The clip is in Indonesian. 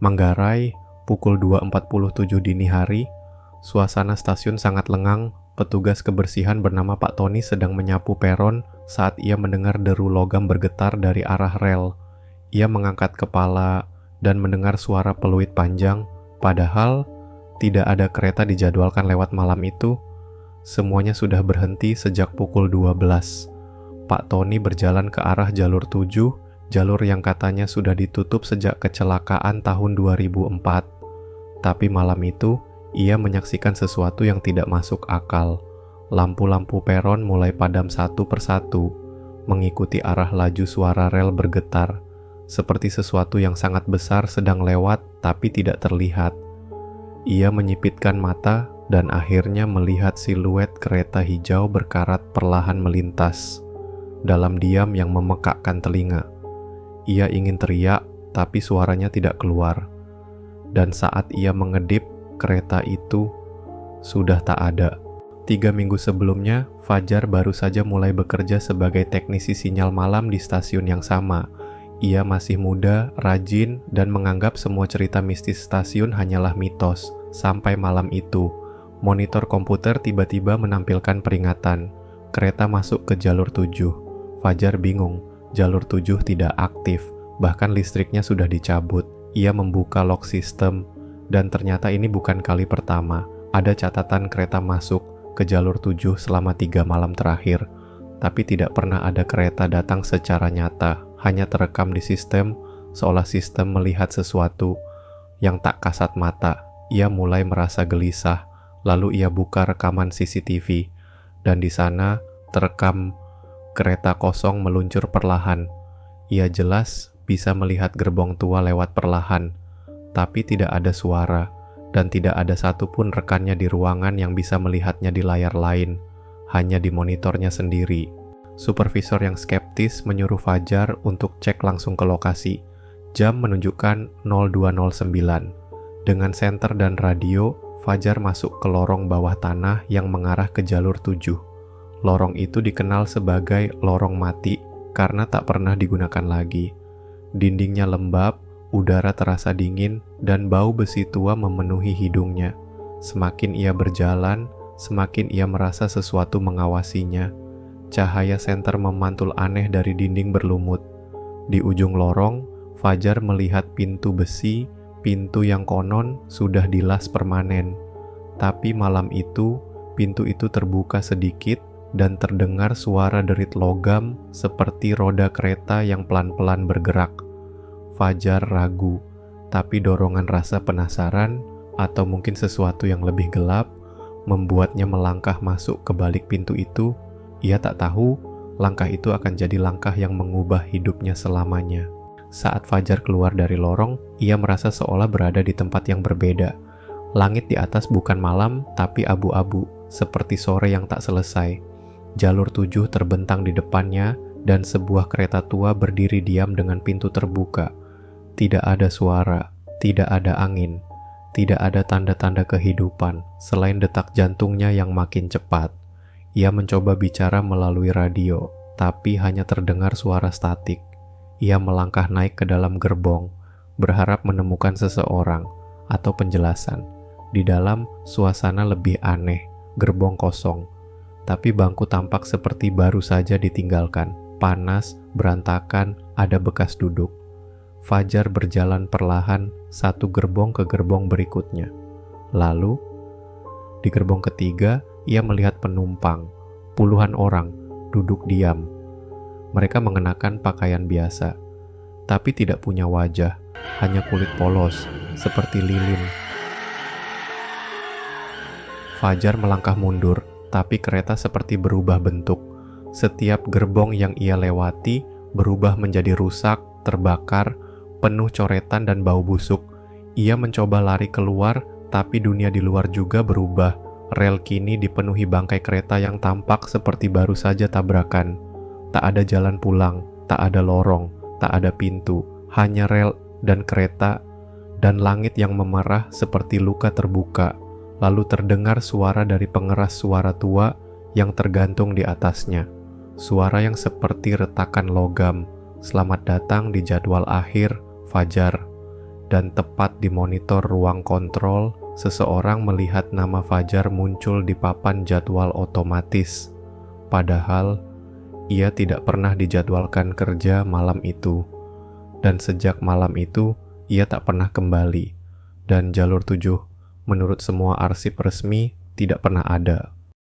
Manggarai, pukul 2.47 dini hari, suasana stasiun sangat lengang. Petugas kebersihan bernama Pak Tony sedang menyapu peron saat ia mendengar deru logam bergetar dari arah rel. Ia mengangkat kepala dan mendengar suara peluit panjang, padahal tidak ada kereta dijadwalkan lewat malam itu. Semuanya sudah berhenti sejak pukul 12. Pak Tony berjalan ke arah jalur 7, jalur yang katanya sudah ditutup sejak kecelakaan tahun 2004. Tapi malam itu, ia menyaksikan sesuatu yang tidak masuk akal. Lampu-lampu peron mulai padam satu persatu, mengikuti arah laju suara rel bergetar, seperti sesuatu yang sangat besar sedang lewat tapi tidak terlihat. Ia menyipitkan mata dan akhirnya melihat siluet kereta hijau berkarat perlahan melintas, dalam diam yang memekakkan telinga. Ia ingin teriak, tapi suaranya tidak keluar. Dan saat ia mengedip, kereta itu sudah tak ada. 3 minggu sebelumnya, Fajar baru saja mulai bekerja sebagai teknisi sinyal malam di stasiun yang sama. Ia masih muda, rajin, dan menganggap semua cerita mistis stasiun hanyalah mitos. Sampai malam itu, monitor komputer tiba-tiba menampilkan peringatan. Kereta masuk ke jalur 7. Fajar bingung, jalur 7 tidak aktif, bahkan listriknya sudah dicabut. Ia membuka log sistem, dan ternyata ini bukan kali pertama. Ada catatan kereta masuk ke jalur 7 selama 3 malam terakhir, tapi tidak pernah ada kereta datang secara nyata, hanya terekam di sistem, seolah sistem melihat sesuatu yang tak kasat mata. Ia mulai merasa gelisah, lalu ia buka rekaman CCTV, dan di sana terekam kereta kosong meluncur perlahan. Ia jelas bisa melihat gerbong tua lewat perlahan, tapi tidak ada suara, dan tidak ada satupun rekannya di ruangan yang bisa melihatnya di layar lain, hanya di monitornya sendiri. Supervisor yang skeptis menyuruh Fajar untuk cek langsung ke lokasi. Jam menunjukkan 02.09. Dengan senter dan radio, Fajar masuk ke lorong bawah tanah yang mengarah ke jalur 7. Lorong itu dikenal sebagai lorong mati karena tak pernah digunakan lagi. Dindingnya lembab, udara terasa dingin, dan bau besi tua memenuhi hidungnya. Semakin ia berjalan, semakin ia merasa sesuatu mengawasinya. Cahaya senter memantul aneh dari dinding berlumut. Di ujung lorong, Fajar melihat pintu besi, pintu yang konon sudah dilas permanen. Tapi malam itu, pintu itu terbuka sedikit dan terdengar suara derit logam seperti roda kereta yang pelan-pelan bergerak. Fajar ragu, tapi dorongan rasa penasaran atau mungkin sesuatu yang lebih gelap membuatnya melangkah masuk ke balik pintu itu. Ia tak tahu langkah itu akan jadi langkah yang mengubah hidupnya selamanya. Saat Fajar keluar dari lorong, ia merasa seolah berada di tempat yang berbeda. Langit di atas bukan malam, tapi abu-abu, seperti sore yang tak selesai. Jalur 7 terbentang di depannya, dan sebuah kereta tua berdiri diam dengan pintu terbuka. Tidak ada suara, tidak ada angin, tidak ada tanda-tanda kehidupan, selain detak jantungnya yang makin cepat. Ia mencoba bicara melalui radio, tapi hanya terdengar suara statik. Ia melangkah naik ke dalam gerbong, berharap menemukan seseorang atau penjelasan. Di dalam, suasana lebih aneh, gerbong kosong, tapi bangku tampak seperti baru saja ditinggalkan. Panas, berantakan, ada bekas duduk. Fajar berjalan perlahan satu gerbong ke gerbong berikutnya. Lalu, di gerbong ketiga, ia melihat penumpang, puluhan orang, duduk diam. Mereka mengenakan pakaian biasa, tapi tidak punya wajah, hanya kulit polos, seperti lilin. Fajar melangkah mundur, tapi kereta seperti berubah bentuk. Setiap gerbong yang ia lewati berubah menjadi rusak, terbakar, penuh coretan dan bau busuk. Ia mencoba lari keluar, tapi dunia di luar juga berubah. Rel kini dipenuhi bangkai kereta yang tampak seperti baru saja tabrakan. Tak ada jalan pulang, tak ada lorong, tak ada pintu, hanya rel dan kereta, dan langit yang memerah seperti luka terbuka. Lalu terdengar suara dari pengeras suara tua yang tergantung di atasnya. Suara yang seperti retakan logam. Selamat datang di jadwal akhir, Fajar. dan tepat di monitor ruang kontrol, seseorang melihat nama Fajar muncul di papan jadwal otomatis. Padahal, ia tidak pernah dijadwalkan kerja malam itu. Dan sejak malam itu, ia tak pernah kembali. Dan jalur 7, menurut semua arsip resmi, tidak pernah ada.